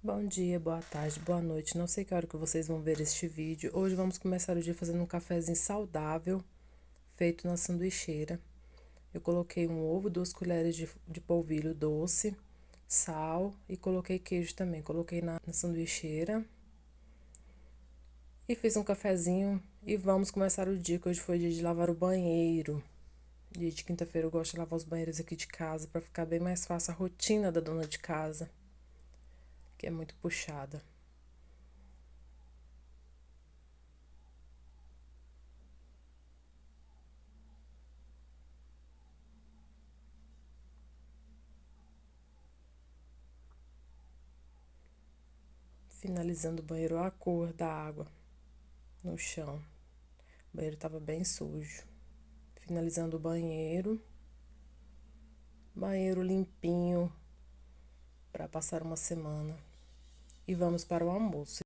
Bom dia, boa tarde, boa noite. Não sei que hora que vocês vão ver este vídeo. Hoje vamos começar o dia fazendo um cafezinho saudável, feito na sanduicheira. Eu coloquei um ovo, 2 colheres de polvilho doce, sal e coloquei queijo também. Coloquei na sanduicheira e fiz um cafezinho e vamos começar o dia, que hoje foi dia de lavar o banheiro. Dia de quinta-feira eu gosto de lavar os banheiros aqui de casa para ficar bem mais fácil a rotina da dona de casa, que é muito puxada. Finalizando o banheiro, a cor da água no chão. O banheiro estava bem sujo. Finalizando o banheiro. Banheiro limpinho para passar uma semana. E vamos para o almoço.